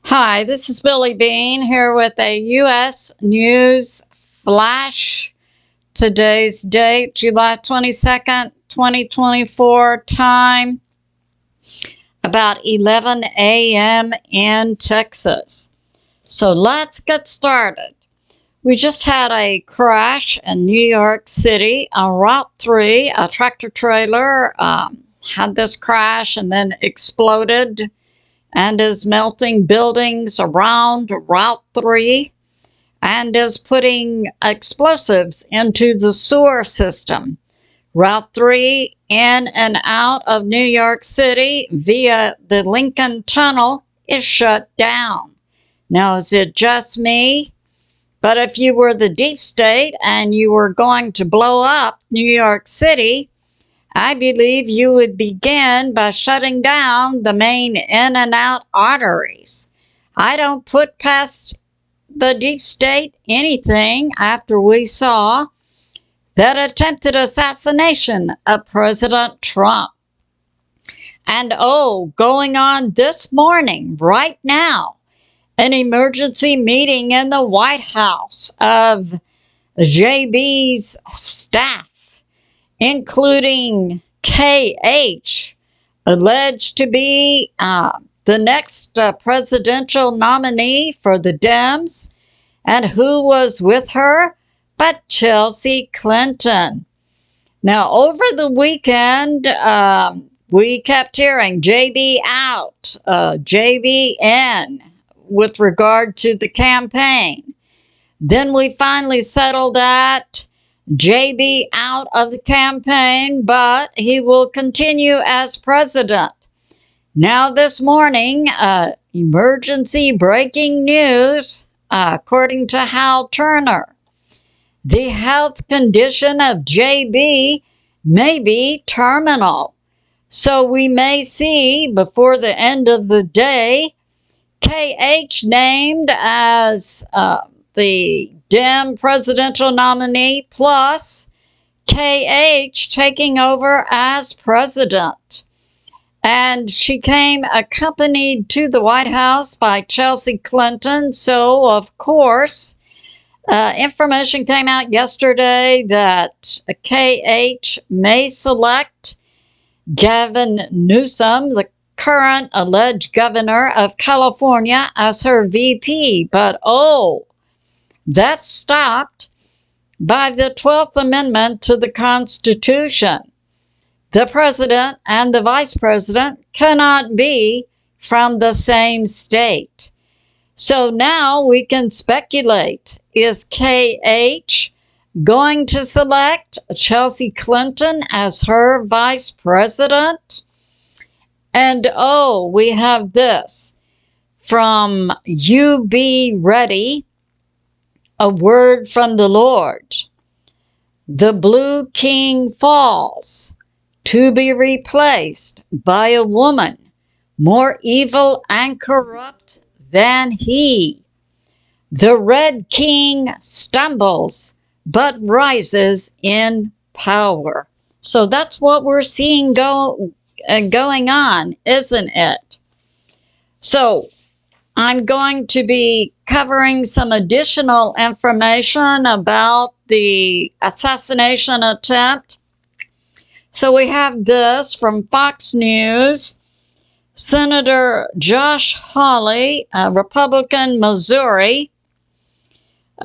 Hi, this is Billie Beene here with a U.S. News Flash. Today's date, July 22nd, 2024, time about 11 a.m. in Texas. So let's get started. We just had a crash in New York City on Route 3. A tractor trailer had this crash and then exploded and is melting buildings around Route 3 and is putting explosives into the sewer system. Route 3 in and out of New York City via the Lincoln Tunnel is shut down. Now, is it just me? But if you were the deep state and you were going to blow up New York City, I believe you would begin by shutting down the main in and out arteries. I don't put past the deep state anything after we saw that attempted assassination of President Trump. And going on this morning, right now, an emergency meeting in the White House of JB's staff, including KH, alleged to be the next presidential nominee for the Dems, and who was with her but Chelsea Clinton. Now, over the weekend, we kept hearing JB out, JB in, with regard to the campaign. Then we finally settled that JB out of the campaign, but he will continue as president. Now this morning, emergency breaking news, according to Hal Turner. The health condition of JB may be terminal. So we may see before the end of the day, KH named as the Dem presidential nominee, plus KH taking over as president. And she came accompanied to the White House by Chelsea Clinton. So, of course, information came out yesterday that KH may select Gavin Newsom, the current alleged governor of California, as her VP. But that's stopped by the 12th Amendment to the Constitution. The president and the vice president cannot be from the same state. So now we can speculate, is KH going to select Chelsea Clinton as her vice president? And we have this from You Be Ready. A word from the Lord. The blue king falls, to be replaced by a woman more evil and corrupt than he. The red king stumbles, but rises in power. So that's what we're seeing going on, isn't it? So I'm going to be covering some additional information about the assassination attempt. So we have this from Fox News. Senator Josh Hawley, Republican, Missouri,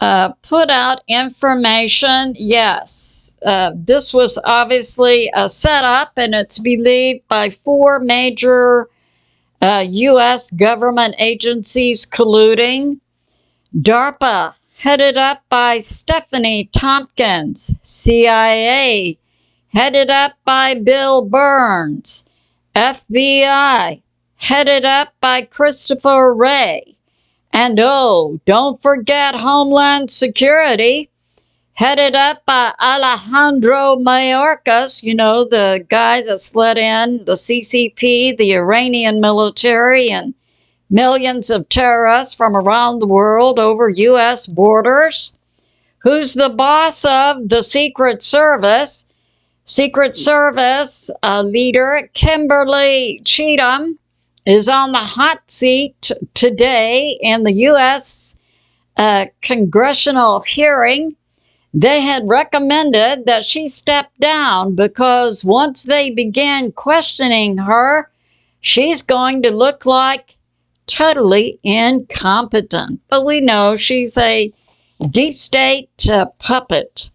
put out information. Yes, this was obviously a setup, and it's believed by 4 major U.S. government agencies colluding. DARPA, headed up by Stephanie Tompkins. CIA, headed up by Bill Burns. FBI, headed up by Christopher Wray. And don't forget Homeland Security, headed up by Alejandro Mayorkas, the guy that's let in the CCP, the Iranian military, and millions of terrorists from around the world over U.S. borders, who's the boss of the Secret Service leader Kimberly Cheatham, is on the hot seat today in the U.S. Congressional hearing. They had recommended that she step down because once they began questioning her, she's going to look like totally incompetent. But we know she's a deep state puppet.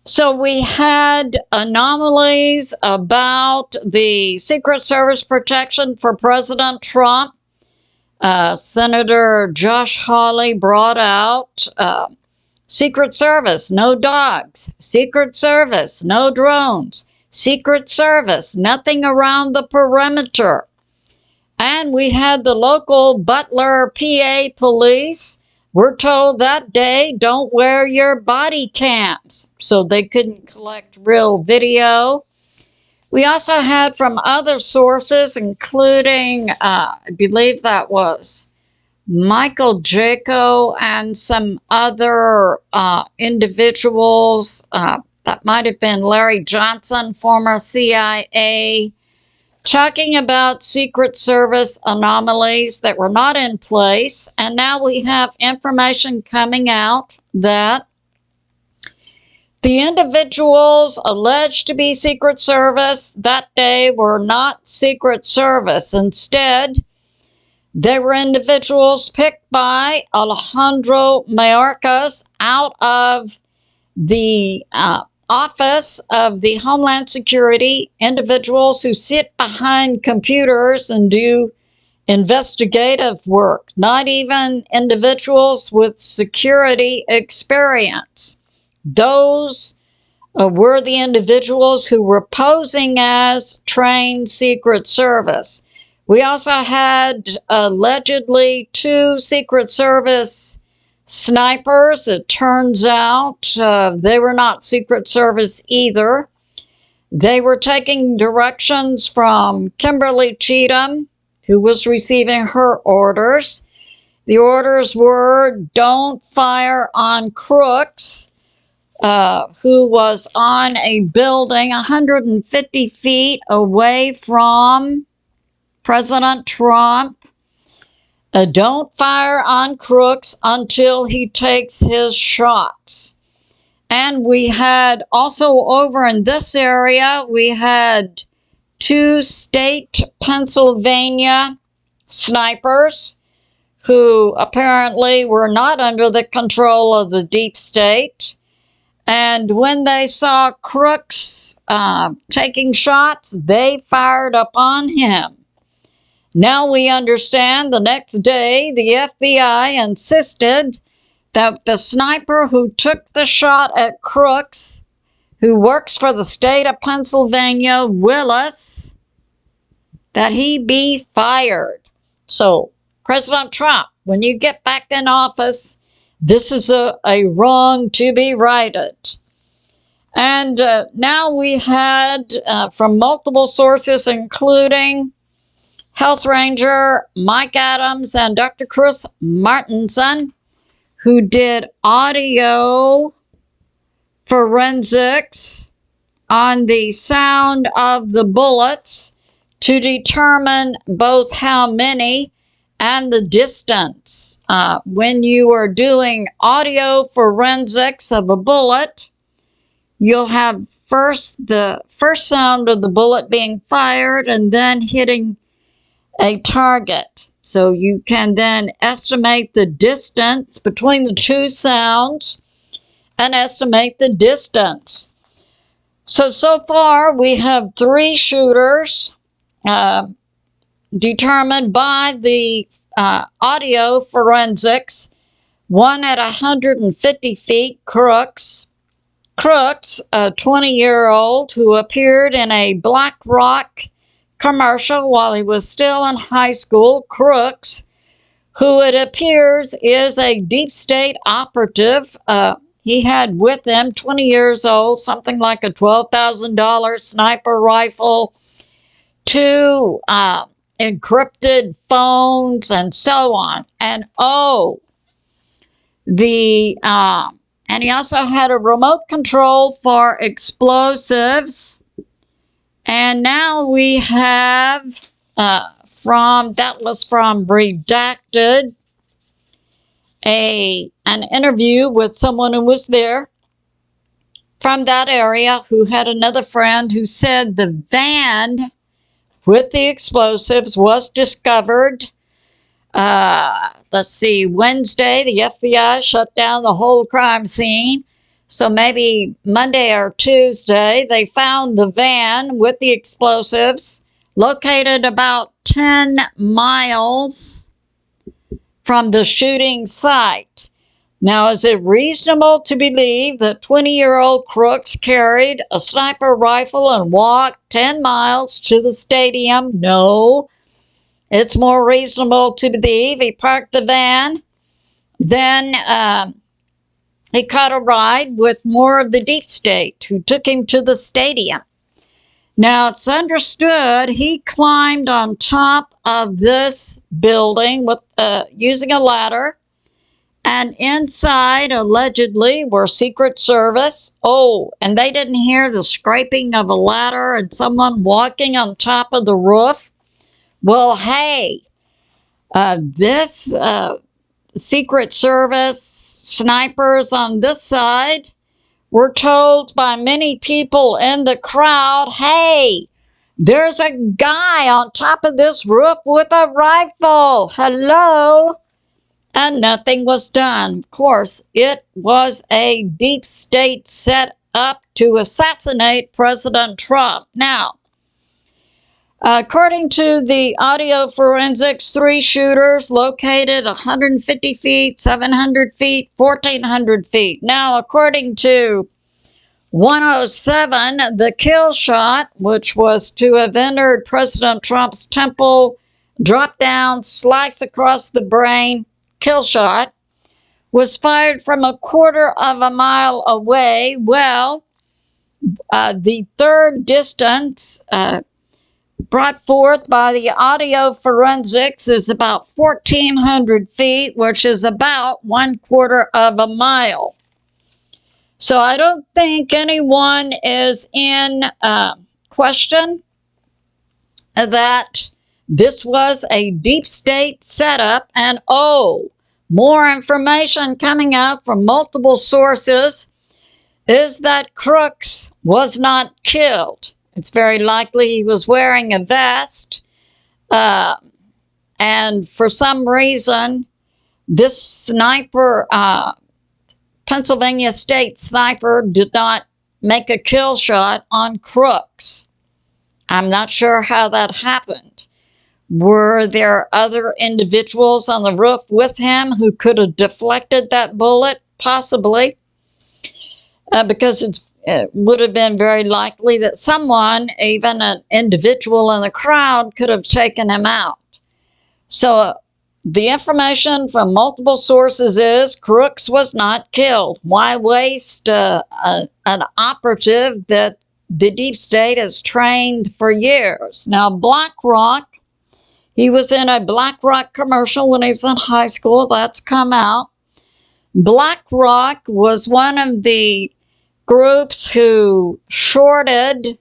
So we had anomalies about the Secret Service protection for President Trump. Senator Josh Hawley brought out Secret Service, no dogs. Secret Service, no drones. Secret Service, nothing around the perimeter. And we had the local Butler, PA police were told that day, don't wear your body cams. So they couldn't collect real video. We also had from other sources, including, I believe that was Michael Jaco and some other individuals, that might have been Larry Johnson, former CIA, talking about Secret Service anomalies that were not in place. And now we have information coming out that the individuals alleged to be Secret Service that day were not Secret Service. Instead, they were individuals picked by Alejandro Mayorkas out of the Office of the Homeland Security, individuals who sit behind computers and do investigative work, not even individuals with security experience. Those were the individuals who were posing as trained Secret Service. We also had allegedly 2 Secret Service snipers. It turns out they were not Secret Service either. They were taking directions from Kimberly Cheatham, who was receiving her orders. The orders were don't fire on Crooks, who was on a building 150 feet away from President Trump. Don't fire on Crooks until he takes his shots. And we had also over in this area, we had 2 state Pennsylvania snipers who apparently were not under the control of the deep state. And when they saw Crooks taking shots, they fired upon him. Now we understand the next day the FBI insisted that the sniper who took the shot at Crooks, who works for the state of Pennsylvania, Willis, that he be fired. So, President Trump, when you get back in office, this is a wrong to be righted. And now we had from multiple sources, including Health Ranger Mike Adams and Dr. Chris Martenson, who did audio forensics on the sound of the bullets to determine both how many and the distance. When you are doing audio forensics of a bullet, you'll have the first sound of the bullet being fired and then hitting a target. So you can then estimate the distance between the 2 sounds and estimate the distance. So far we have 3 shooters determined by the audio forensics. One at 150 feet, Crooks, a 20-year-old who appeared in a Black Rock commercial while he was still in high school. Crooks, who it appears is a deep state operative. He had with him, 20 years old, something like a $12,000 sniper rifle, 2 encrypted phones, and so on. And and he also had a remote control for explosives. And now we have from, that was from Redacted, an interview with someone who was there from that area who had another friend who said the van with the explosives was discovered. Let's see, Wednesday, the FBI shut down the whole crime scene. So maybe Monday or Tuesday, they found the van with the explosives located about 10 miles from the shooting site. Now, is it reasonable to believe that 20-year-old Crooks carried a sniper rifle and walked 10 miles to the stadium? No. It's more reasonable to believe he parked the van, then he caught a ride with more of the deep state who took him to the stadium. Now, it's understood he climbed on top of this building with using a ladder, and inside, allegedly, were Secret Service. Oh, and they didn't hear the scraping of a ladder and someone walking on top of the roof. Well, hey, this Secret Service snipers on this side were told by many people in the crowd, hey, there's a guy on top of this roof with a rifle. Hello? And nothing was done. Of course, it was a deep state set up to assassinate President Trump. Now, according to the audio forensics, 3 shooters located 150 feet, 700 feet, 1,400 feet. Now, according to 107, the kill shot, which was to have entered President Trump's temple, drop down, slice across the brain, kill shot, was fired from a quarter of a mile away. Well, the third distance brought forth by the audio forensics is about 1,400 feet, which is about 1/4 of a mile. So I don't think anyone is in question that this was a deep state setup. And more information coming out from multiple sources is that Crooks was not killed. It's very likely he was wearing a vest, and for some reason, this sniper, Pennsylvania State sniper, did not make a kill shot on Crooks. I'm not sure how that happened. Were there other individuals on the roof with him who could have deflected that bullet? Possibly, because it would have been very likely that someone, even an individual in the crowd, could have taken him out. So the information from multiple sources is Crooks was not killed. Why waste an operative that the deep state has trained for years? Now, BlackRock, he was in a BlackRock commercial when he was in high school. That's come out. BlackRock was one of the groups who shorted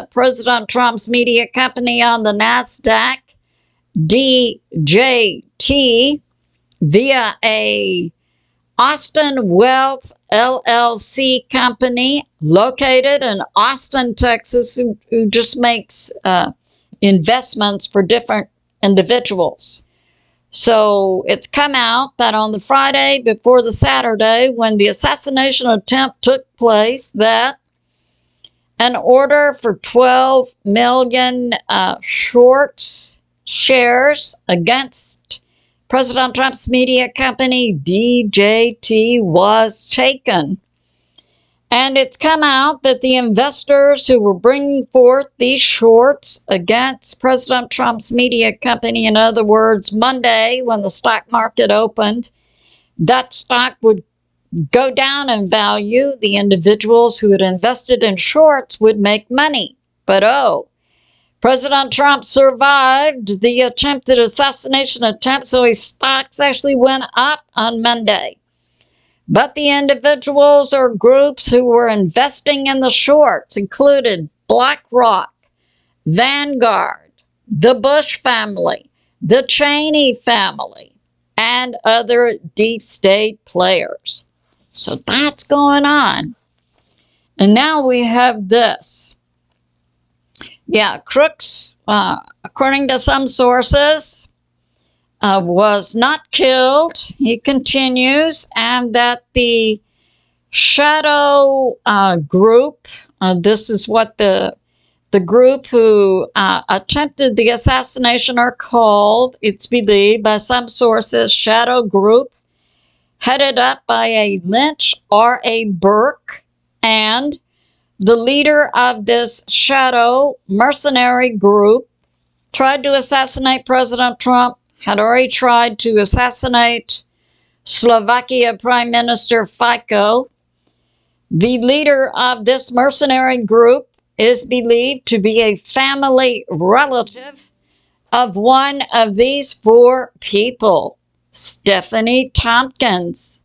President Trump's media company on the NASDAQ, DJT, via a Austin Wealth LLC company located in Austin, Texas, who just makes investments for different individuals. So it's come out that on the Friday before the Saturday, when the assassination attempt took place, that an order for 12 million shares against President Trump's media company, DJT, was taken. And it's come out that the investors who were bringing forth these shorts against President Trump's media company, in other words, Monday, when the stock market opened, that stock would go down in value. The individuals who had invested in shorts would make money. But President Trump survived the attempted assassination attempt, so his stocks actually went up on Monday. But the individuals or groups who were investing in the shorts included BlackRock, Vanguard, the Bush family, the Cheney family, and other deep state players. So that's going on. And now we have this. Yeah, Crooks, according to some sources, was not killed. He continues, and that the shadow group, this is what the group who attempted the assassination are called. It's believed by some sources, shadow group, headed up by a Lynch R.A. Burke, and the leader of this shadow mercenary group tried to assassinate President Trump, had already tried to assassinate Slovakia Prime Minister Fico. The leader of this mercenary group is believed to be a family relative of one of these four people: Stephanie Tompkins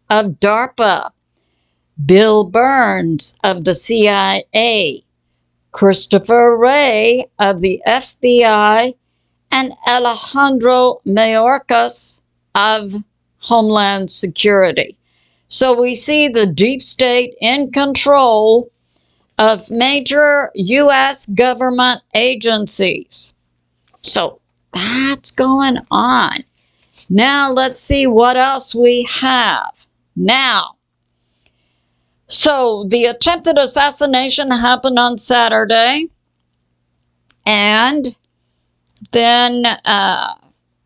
of DARPA, Bill Burns of the CIA, Christopher Wray of the FBI, and Alejandro Mayorkas of Homeland Security. So we see the deep state in control of major U.S. government agencies. So that's going on. Now let's see what else we have. Now, so the attempted assassination happened on Saturday, and then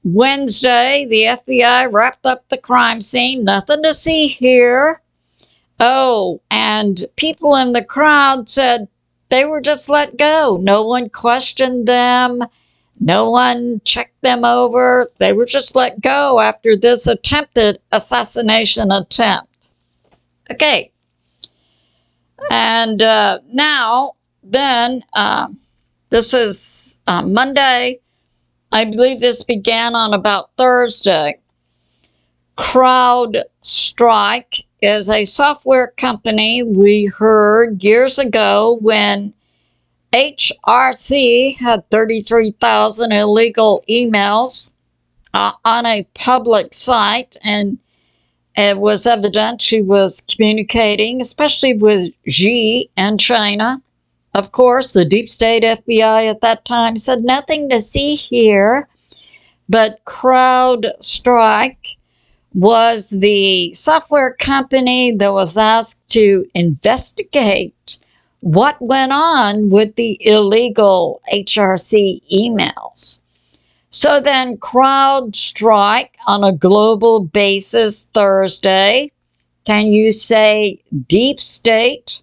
Wednesday, the FBI wrapped up the crime scene. Nothing to see here. Oh, and people in the crowd said they were just let go. No one questioned them. No one checked them over. They were just let go after this attempted assassination attempt. Okay. And now, then, this is Monday. I believe this began on about Thursday. Crowdstrike is a software company we heard years ago when HRC had 33,000 illegal emails on a public site, and it was evident she was communicating, especially with Xi and China. Of course, the deep state FBI at that time said nothing to see here, but Crowdstrike was the software company that was asked to investigate what went on with the illegal HRC emails. So then Crowdstrike, on a global basis Thursday, can you say deep state,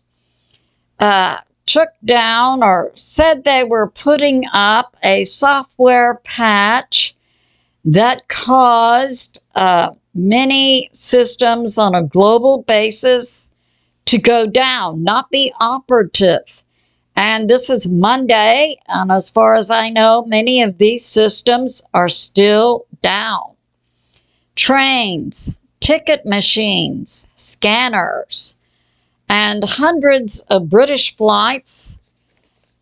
took down or said they were putting up a software patch that caused many systems on a global basis to go down, not be operative. And this is Monday, and as far as I know, many of these systems are still down. Trains, ticket machines, scanners, and hundreds of British flights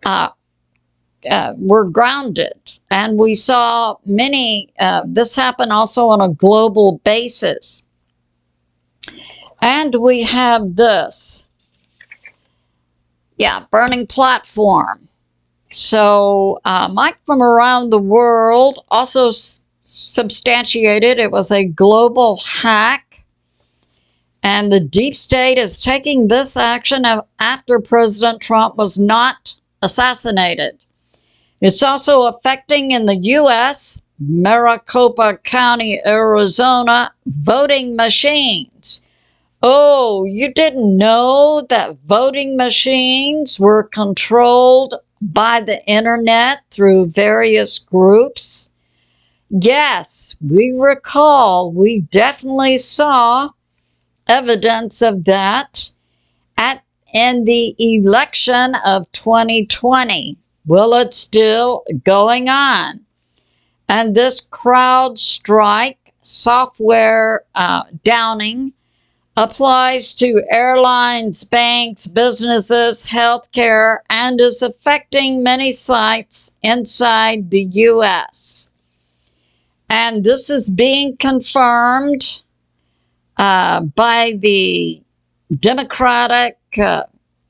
were grounded. And we saw many, this happen also on a global basis. And we have this. Yeah, burning platform. So Mike from around the world also substantiated it was a global hack. And the deep state is taking this action after President Trump was not assassinated. It's also affecting in the U.S., Maricopa County, Arizona, voting machines. Oh, you didn't know that voting machines were controlled by the internet through various groups? Yes, we recall, we definitely saw evidence of that in the election of 2020. Well, it's still going on. And this Crowdstrike software downing applies to airlines, banks, businesses, healthcare, and is affecting many sites inside the U.S. And this is being confirmed by the Democratic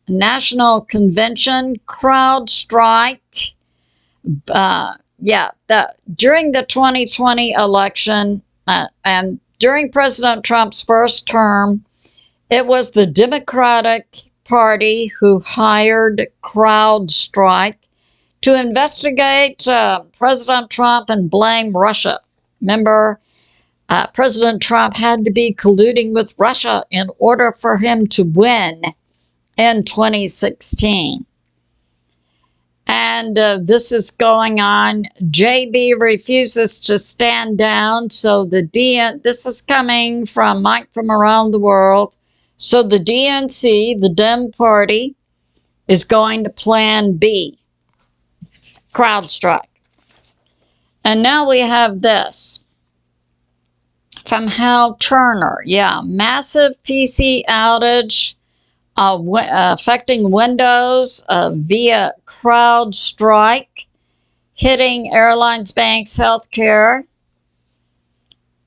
National Convention, Crowdstrike. During the 2020 election and during President Trump's first term, it was the Democratic Party who hired Crowdstrike to investigate President Trump and blame Russia. Remember, President Trump had to be colluding with Russia in order for him to win in 2016. And this is going on. JB refuses to stand down, so the this is coming from Mike from around the world. So the DNC, the Dem Party, is going to Plan B, CrowdStrike. And now we have this from Hal Turner. Yeah, massive PC outage affecting Windows via CrowdStrike, hitting airlines, banks, healthcare.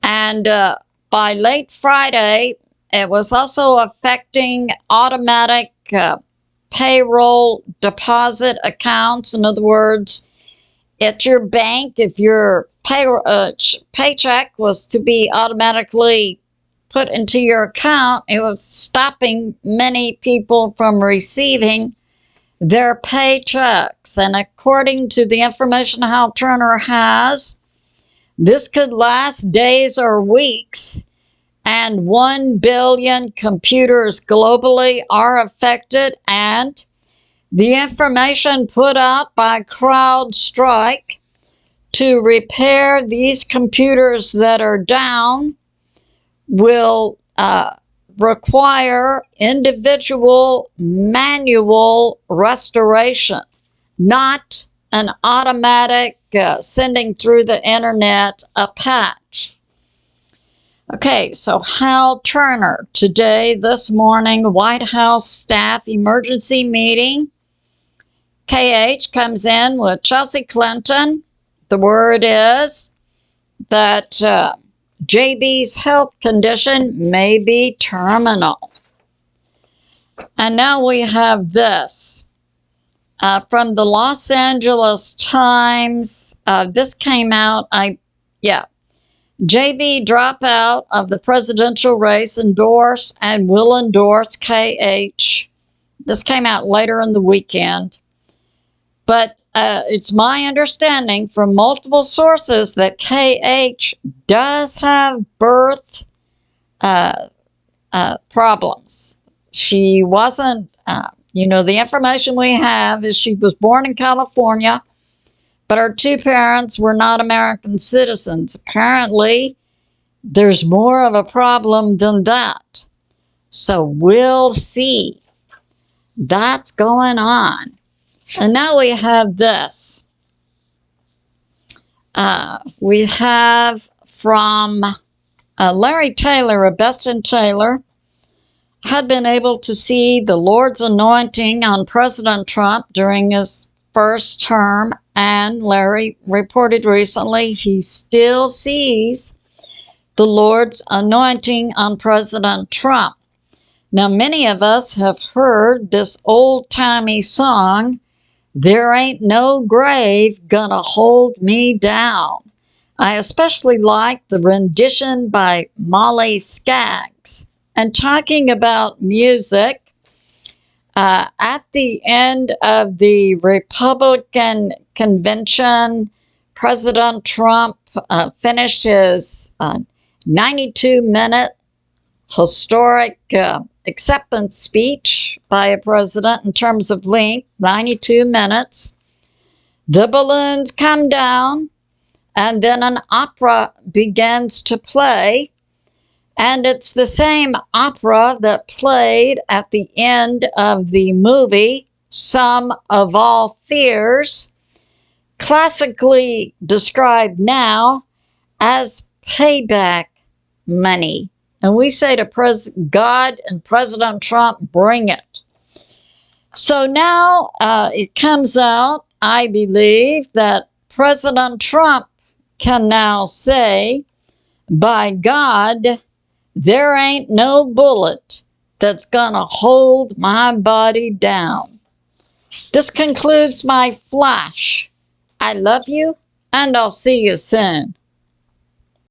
And by late Friday, it was also affecting automatic payroll deposit accounts. In other words, at your bank, if your paycheck was to be automatically put into your account, it was stopping many people from receiving their paychecks. And according to the information Hal Turner has, this could last days or weeks, and 1 billion computers globally are affected. And the information put out by CrowdStrike to repair these computers that are down will require individual manual restoration, not an automatic sending through the internet a patch. Okay, so Hal Turner, today, this morning, White House staff emergency meeting. KH comes in with Chelsea Clinton. The word is that JB's health condition may be terminal. And now we have this from the Los Angeles Times. This came out, JB drop out of the presidential race, endorse and will endorse KH. This came out later in the weekend. But it's my understanding from multiple sources that KH does have birth problems. She wasn't, the information we have is she was born in California, but her two parents were not American citizens. Apparently, there's more of a problem than that. So we'll see. That's going on. And now we have this. We have from Larry Taylor of Best and Taylor, had been able to see the Lord's anointing on President Trump during his first term, and Larry reported recently he still sees the Lord's anointing on President Trump. Now, many of us have heard this old-timey song, "There Ain't No Grave Gonna Hold Me Down." I especially like the rendition by Molly Skaggs. And talking about music, at the end of the Republican convention, President Trump finished his 92-minute historic acceptance speech by a president in terms of length, 92 minutes. The balloons come down, and then an opera begins to play. And it's the same opera that played at the end of the movie, Sum of All Fears, classically described now as payback money. And we say to God and President Trump, bring it. So now it comes out, I believe, that President Trump can now say, by God, there ain't no bullet that's gonna hold my body down. This concludes my flash. I love you, and I'll see you soon.